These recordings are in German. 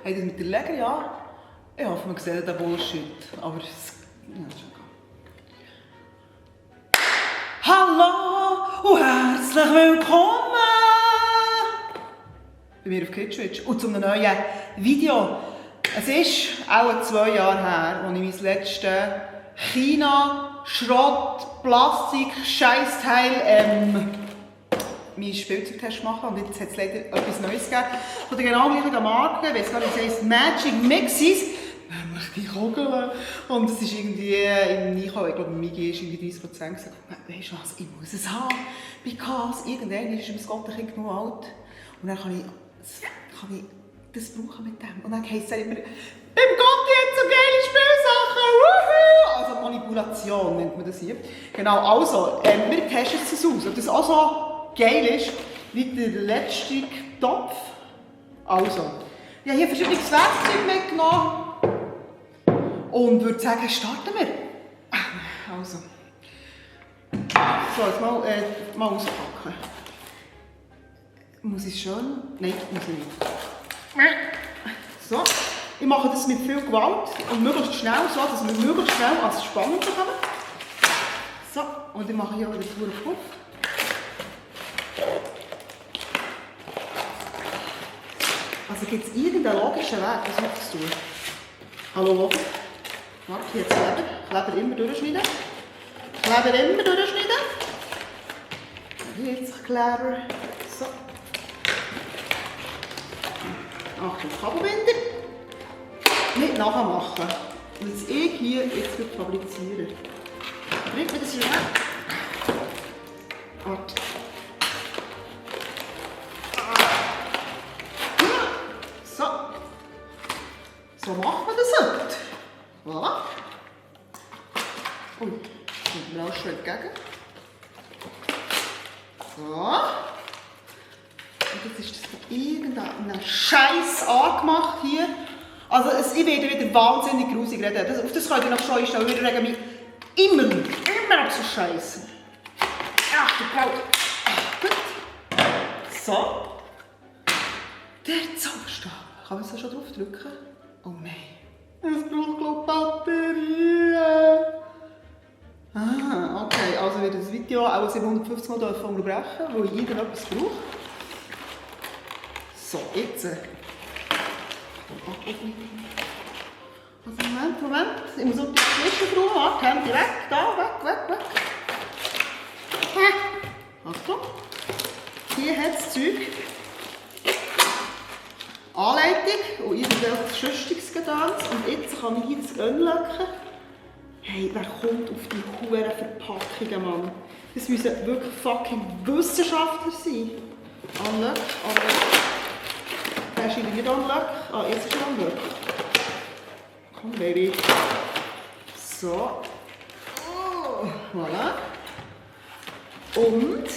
Hey, das mit der Leger, ja. Ich hoffe, man sieht den Bullshit. Aber es... Ja, ist schon gut. Hallo und herzlich willkommen bei mir auf Kitschwitsch und zu einem neuen Video. Es ist auch 2 Jahre her, als ich mein letztes China, Schrott, Plastik, Scheissteil, meinen Spielzeugtest machen. Und jetzt hat es leider etwas Neues gegeben. Von der genau gleichen Marke, ich weiss gar nicht, es heisst Magic Mixes. Nämlich die Kugeln. Und es ist irgendwie im Einkauf, ich glaube, Migi ist irgendwie 30% gesagt, weisst du was, ich muss es haben. Because irgendwann ist mein Gottenkind genug alt. Und dann kann ich das brauchen mit dem. Und dann heisst es immer, beim Gotti hat so geile Spielsachen. Also Manipulation nennt man das hier. Genau, also, wir testen es aus. Ob das auch so geil ist wie der letzte Topf. Also, ich habe hier verschiedenes Werkzeug mitgenommen. Und würde sagen, starten wir. Also. So, jetzt mal auspacken. Muss ich schön? Nein, muss ich nicht. So. Ich mache das mit viel Gewalt und möglichst schnell, so dass wir möglichst schnell als Spannung bekommen. So, und ich mache hier wieder den Puff. Also gibt es irgendeinen logischen Weg, das aufzutun? Hallo, Logo? Warte, jetzt Kleber. Kleber immer durchschneiden. Kleber immer durchschneiden. Jetzt Kleber. So. Achtung, Kabelbinder. Nicht nachher machen. Und jetzt ich hier jetzt fabriziere. Bringt mir das hier weg? Warte. So. So macht man das heute. Voilà. Ui, kommt mir auch schon entgegen. So. Und jetzt ist das irgendein Scheiß angemacht hier. Also ich werde wieder wahnsinnig grusig reden. Auf das könnt ihr noch schon einstellen. Ich rege mich immer auf so Scheiße. Ach, du Braut. Gut. So. Der Zauberstab. Kann man so schon drauf drücken? Oh nein. Es braucht, glaube ich, Batterien. Ah, okay. Also wird das Video auch 750 Mal unterbrechen, weil ich irgendetwas brauche. So, jetzt. Also Moment. Ich muss unter die Zwischenfrau haben. Handy weg. Da, weg. Achtung. Hier hat das Zeug. Anleitung und irgendwelches Schüchtigungsgedöns. Und jetzt kann ich hier das anlöcken. Hey, wer kommt auf die hohen Verpackungen, Mann? Das müssen wirklich fucking Wissenschaftler sein. Anlöck. Der scheint nicht anlöck. Ah, jetzt ist er anlöck. Komm, Baby. So. Oh, voilà. Und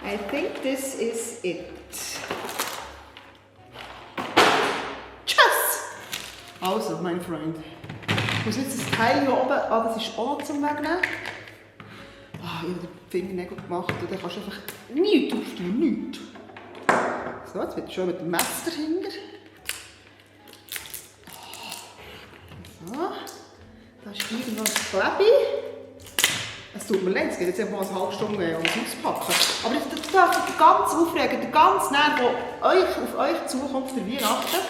I think this is it. Also, mein Freund, ich muss jetzt das Teil hier oben, das ist auch noch zum Wegnehmen. Ich habe den Fingernägel gemacht und dann kannst du einfach nichts auftun, nichts. So, jetzt wird schon mit dem Messer dahinter. So, da ist irgendwo ein Klebi. Es tut mir leid, es geht jetzt einfach mal eine halbe Stunde ums Auspacken. Aber das darf dich ganz aufregen, der ganze Nerv, der auf euch zukommt für Weihnachten.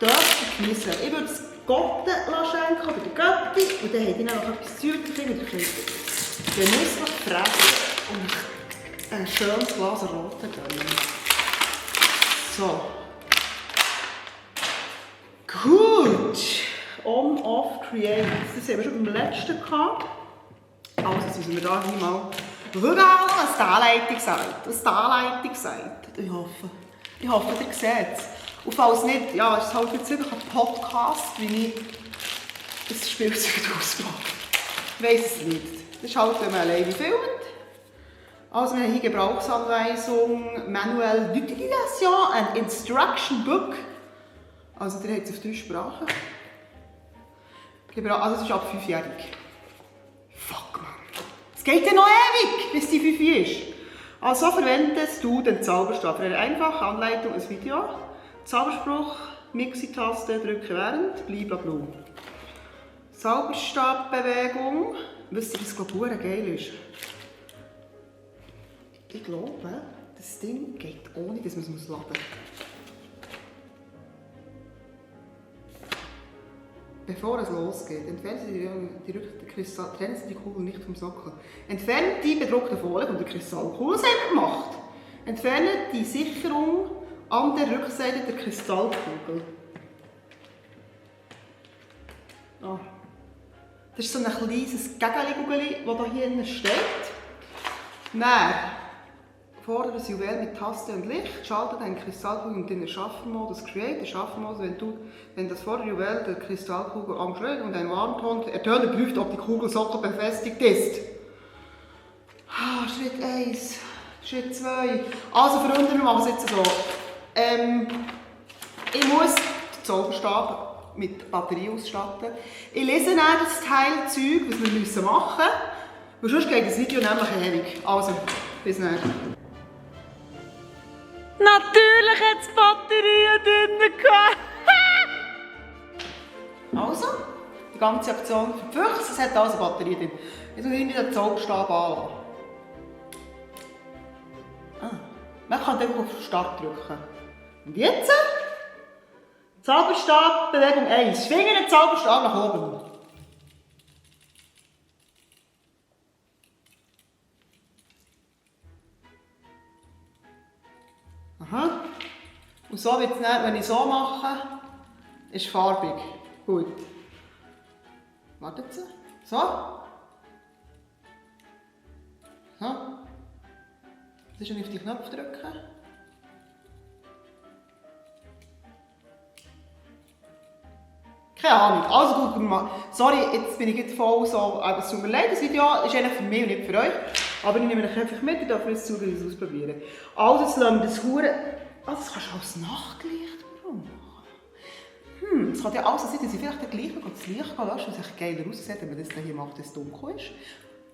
Dürft ihr geniessen. Ich würde es Gotten schenken, bei der Götti. Und dann habt ihr noch etwas Zeug drin. Und ihr könnt genüsslich fressen und ein schönes Glas Roten gönnen. So. Gut. On, off, create. Das haben wir schon beim letzten gehabt. Also, jetzt müssen wir da hier mal schauen, was die Anleitung sagt. Ich hoffe, ihr seht es. Und falls nicht, ja, es ist halt jetzt wirklich ein Podcast, wie ich das Spielzeug ausbaue. Ich weiss es nicht. Das ist halt, wenn man alleine filmt. Also, wir haben hier Gebrauchsanweisung, Manual d'Utilisation and Instruction Book. Also, der hat es auf 3 Sprachen. Also, es ist ab 5-jährig. Fuck, man. Es geht ja noch ewig, bis die 5 ist. Also, verwendest du den Zauberstab für eine einfache Anleitung, ein Video. Zauberspruch, Mixi-Taste, drücke während, blablabla. Zauberstabbewegung. Wisst ihr, was glaube geil ist? Ich glaube, das Ding geht ohne, dass man es laden muss. Bevor es losgeht, entfernen Sie trennen Sie die Kugel nicht vom Sockel. Entfernen die bedruckte Folie von der Kristallkugel. Was haben wir gemacht? Entfernen die Sicherung an der Rückseite der Kristallkugel. Oh. Das ist so ein kleines Gegeli-Gugeli, das hier hinten steht. Dann fordere das Juwel mit Taste und Licht, schalte deinen Kristallkugel in den Erschaffen-Modus Create. Erschaffen-Modus, wenn das vordere Juwel der Kristallkugel angeschlagen und ein Warnton ertönt, prüft, ob die Kugelsockel befestigt ist. Schritt 1, Schritt 2. Also Freunde, wir machen es jetzt so. Ich muss den Zauberstab mit Batterie ausstatten. Ich lese dann das Teilzeug, was wir machen müssen. Weil sonst geht das Video nämlich ewig. Also, bis dann. Natürlich hat es Batterien drin gehabt. Also, die ganze Aktion für die Füchse, es hat also Batterien drin. Jetzt muss ich den Zauberstab anlassen. Man kann einfach auf Start drücken. Und jetzt? Zauberstab, Bewegung 1. Finger den Zauberstab nach oben. Aha. Und so wird es dann, wenn ich so mache, ist farbig. Gut. Wartet Sie. So. So. Das ist, wenn ich auf die Knopf drücke. Keine Ahnung. Also gut, sorry, jetzt bin ich jetzt voll so, aber es tut mir leid, das Video ist eigentlich für mich und nicht für euch. Aber ich nehme euch einfach mit, ich darf jetzt zugehen, es ausprobieren. Also jetzt lassen wir das Hure. Also das kannst du als Nachtlicht machen. Es kann ja auch so sein, dass ich vielleicht gleich das Licht löschen, weil es echt geiler aussieht, wenn man das hier macht, dass es dunkel ist.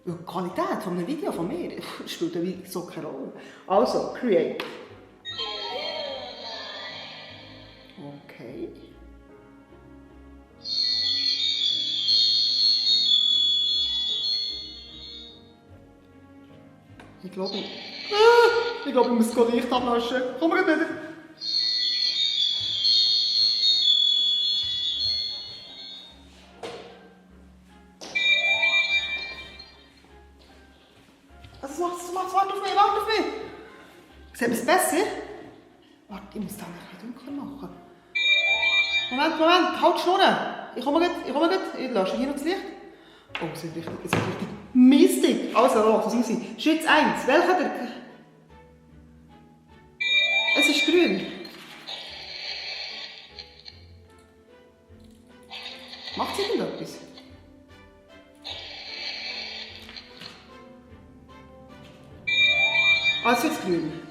Die Qualität von einem Video von mir spielt ja so keine Rolle. Also, Create. Okay. Ich glaube, ich muss das Licht ablöschen. Komm wieder. Also, warte auf mich. Sieht man es besser? Warte, ich muss das ein bisschen dunkler machen. Moment, halt schon. Ich komme gleich. Ich lösche hier noch das Licht. Oh, es ist richtig mistig. Also, los, was muss ich? Schritt 1. Welcher der... Es ist grün. Macht es irgendetwas? Ah, es wird grün.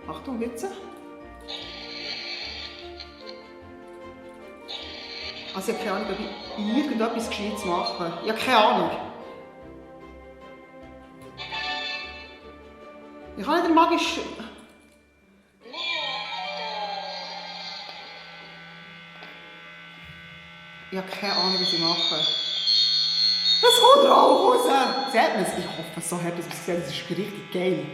Achtung, jetzt. Also ich habe keine Ahnung, ob ich irgendetwas Gescheites mache. Ich habe keine Ahnung. Ich habe nicht den magischen... Ich habe keine Ahnung, was ich mache. Es kommt Rauch raus! Seht man es? Ich hoffe so hart, dass man es sieht. Das ist richtig geil.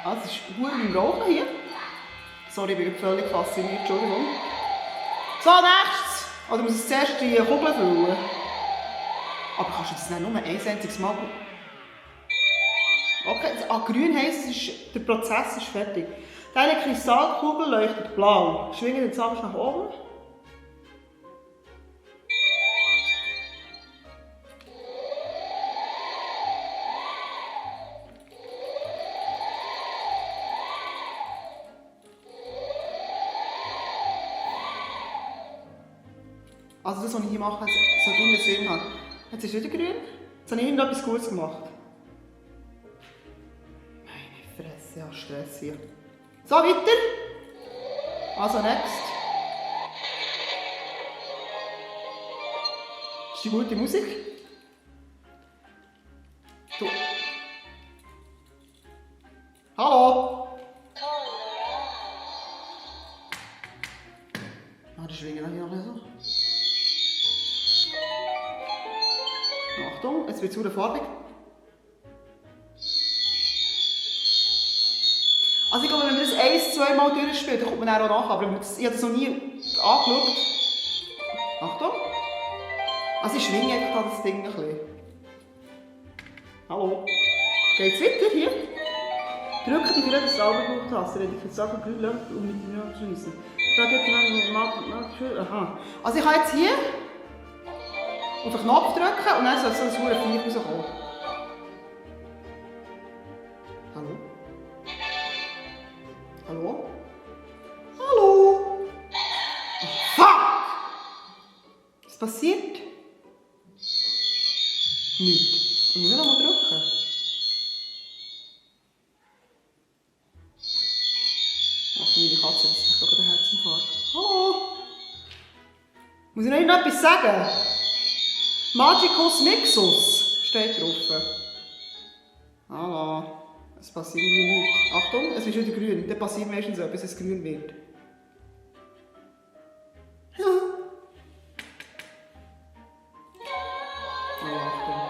Also, es ist gut im Rauchen hier. Sorry, ich bin völlig fasziniert, Entschuldigung. So, nächstes! Oder muss ich zuerst die Kugel füllen? Aber kannst du das nicht nur ein einziges Mal... Okay, grün heisst, der Prozess ist fertig. Deine Kristallkugel leuchtet blau. Schwinge den Zauberstab nach oben. Also das, was ich hier mache, so einen Sinn hat. Jetzt ist es wieder grün. Jetzt habe ich irgendetwas Gutes gemacht. Meine Fresse, ja, Stress hier. So, weiter. Also, next. die gute Musik. Du. Hallo? Ah, die schwingen hier noch so. Achtung, jetzt wird es wieder farbig. Also ich glaube, wenn man das 1-2 Mal durchspielt, dann kommt man auch nach. Aber ich habe das noch nie angeschaut. Achtung. Also ich schwinge einfach das Ding ein bisschen. Hallo. Geht's weiter hier? Drücke die grüne Sauberbuchtaste, wenn ich jetzt sage, grün läuft, um mit dem zu schließen. Aha. Also ich kann jetzt hier auf den Knopf drücken und dann soll so ein saurer Viech rauskommen. Hallo? Hallo? Hallo? Oh, fuck! Was passiert? Nichts. Und wir noch mal drücken. Ach, meine Katze, das ist doch der Herzinfarkt. Hallo? Muss ich noch etwas sagen? Magicus Mixus steht drauf. Hallo. Es passiert irgendwie nichts. Achtung, es ist wieder grün. Dann passiert meistens etwas, bis es grün wird. Ja. Oh, Achtung.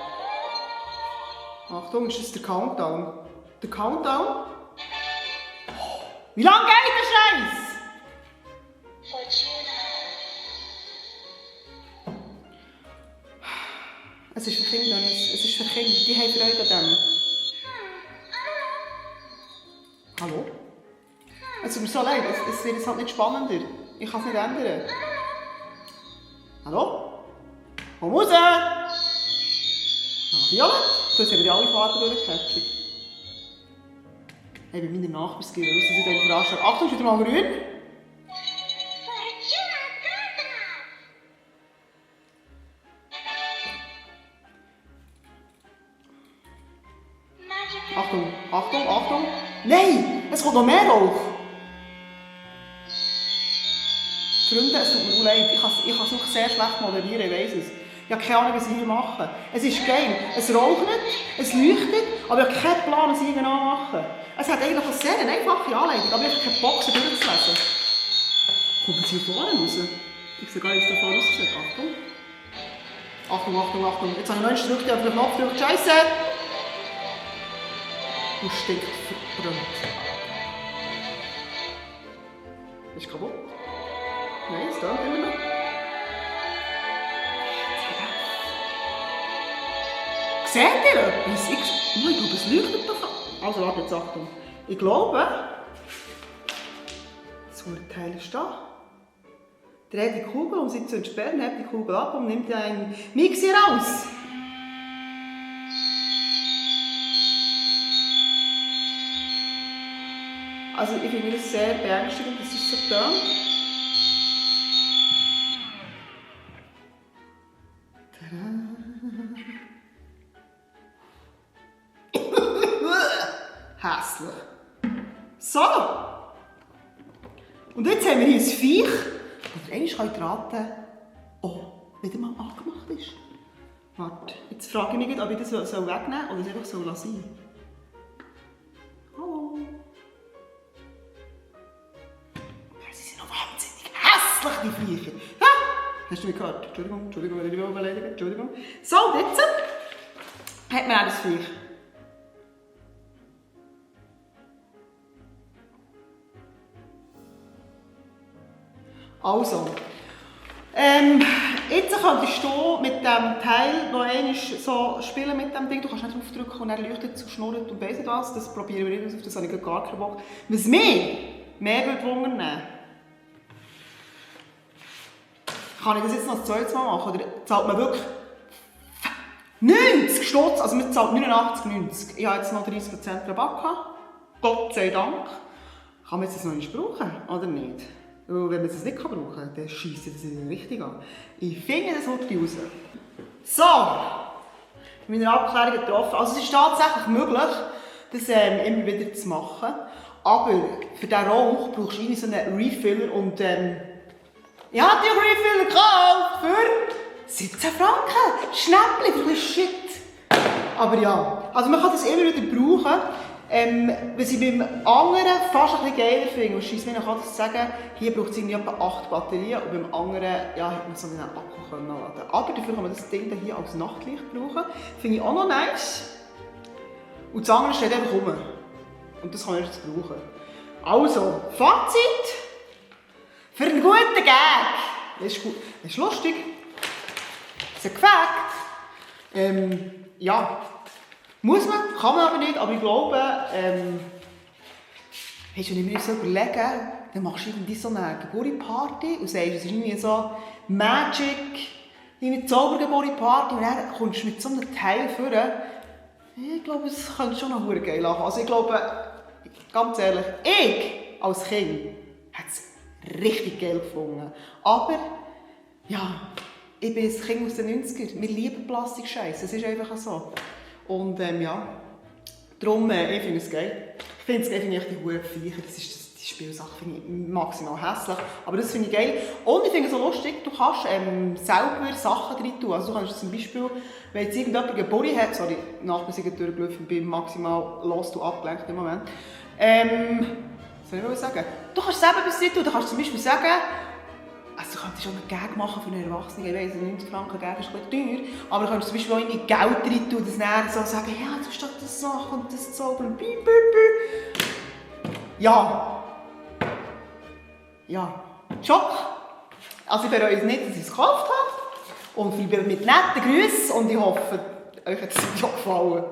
Achtung, ist das der Countdown? Der Countdown? Wie lange geht der Scheiß? Es ist für Kinder, es ist für Kinder. Die haben Freude an dem. Hallo? Es tut mir so leid, es wird jetzt halt nicht spannender. Ich kann es nicht ändern. Hallo? Komm raus! Ah, Violet? Du hast ja alle Farben durchgecatcht. Hey, bei meiner Nachbarsgeber, was ist denn überrascht? Achtung, ist wieder mal grün. Achtung, Achtung, Achtung! Nein! Es kommt noch mehr Rauch! Freunde, es tut mir leid, ich kann es wirklich sehr schlecht moderieren, ich weiss es. Ich habe keine Ahnung, was ich hier mache. Es ist geil, es raucht, es leuchtet, aber ich habe keinen Plan, was ich hier genau mache. Es hat eigentlich eine sehr einfache Anleitung, aber ich habe keine Box, durchzulesen. Kommt es hier vorne raus? Ich sehe gar nicht, dass da vorne aussieht. Achtung! Achtung, Achtung, Achtung! Jetzt habe ich noch einen gedrückt, auf den Knopf gedrückt. Scheiße! Du stinkt verbrannt. Ist kaputt? Nein, es geht immer noch. Seht ihr etwas? Ich glaube, es leuchtet davon. Also, warte jetzt, Achtung. Ich glaube, das Teil ist da. Dreht die Kugel, um sie zu entsperren, hebt die Kugel ab und nimmt einen Mixer raus. Also ich finde das sehr beängstigend, dass es so tönt. Hässlich. So. Und jetzt haben wir hier ein Viech, das ihr einmal raten könnt, wieder mal angemacht ist. Warte, jetzt frage ich mich, ob ich das wegnehmen soll oder es einfach so lassen. Hallo. Sie sind noch wahnsinnig hässlich, die Viecher. Ha? Hast du mich gehört? Entschuldigung, wenn ich dich beleidige. Entschuldigung. So, und jetzt hat man auch das Viech. Also, jetzt könntest du mit dem Teil noch einmal so spielen mit dem Ding. Du kannst nicht draufdrücken und dann leuchtet es, schnurrt und weiss nicht was. Das probieren wir nicht aus, auf das habe ich gar keinen Bock. Was mich mehr wundern würde, kann ich das jetzt noch das zweite Mal machen? Oder zahlt man wirklich 90 Stutz? Also man zahlt 89,90. Ich habe jetzt noch 30% Rabatt gehabt. Gott sei Dank. Kann man jetzt das noch nicht brauchen, oder nicht? Weil wenn man es nicht brauchen kann, dann scheisst das richtig an. Ich finde das wirklich raus. So, meine Abklärung getroffen. Also es ist tatsächlich möglich, das immer wieder zu machen. Aber für diesen Rauch brauchst du so einen Refiller und ich habe die Refiller gekauft für 17 Franken! Schnäppchen für ein bisschen Shit! Aber ja, also man kann das immer wieder brauchen. Was ich beim anderen fast ein bisschen geiler finde, und scheisst mir noch an, das zu sagen, hier braucht es irgendwie etwa 8 Batterien und beim anderen ja, hat man so einen Akku können laden. Aber dafür kann man das Ding hier als Nachtlicht brauchen. Finde ich auch noch nice. Und das andere steht einfach rum. Und das kann ich jetzt brauchen. Also, Fazit. Für einen guten Gag. Das ist gut. Das ist lustig. Das ist ein Gefakt. Ja. Muss man, kann man aber nicht, aber ich glaube, hast du nicht mehr so überlegen, dann machst du irgendwie so eine Geburtstagsparty und sagst, es ist irgendwie so Magic, eine Zaubergeburtstagsparty und dann kommst du mit so einem Teil vor. Ich glaube, es könnte schon noch geil lachen. Also ich glaube, ganz ehrlich, ich als Kind hätte es richtig geil gefunden. Aber, ja, ich bin ein Kind aus den 90ern. Wir lieben Plastikscheiß, es ist einfach so. Und ja, darum, ich finde es geil. Ich finde es geil, die Hubviecher, die Spielsache finde ich maximal hässlich. Aber das finde ich geil. Und ich finde es so lustig, du kannst selber Sachen drin tun. Also du kannst zum Beispiel, wenn jetzt irgendjemand Geburtstag hat, sorry, die Nachbarn sind durchgelaufen, ich bin maximal los und abgelenkt im Moment. Was soll ich sagen? Du kannst selber etwas drin tun. Du kannst zum Beispiel sagen, also du könntest schon einen Gag machen für einen Erwachsenen. Ich weiss, 90 Franken Gag ist ein bisschen teuer. Aber du könntest zum Beispiel auch irgendwie Geld rein tun, dass dann so sagen, ja, du statt das Sache und das zaubern. Ja. Ja. Schock. Also ich bereue es nicht, dass ich es gekauft habe. Und ich bin mit netten Grüßen und ich hoffe, euch hat es gefallen.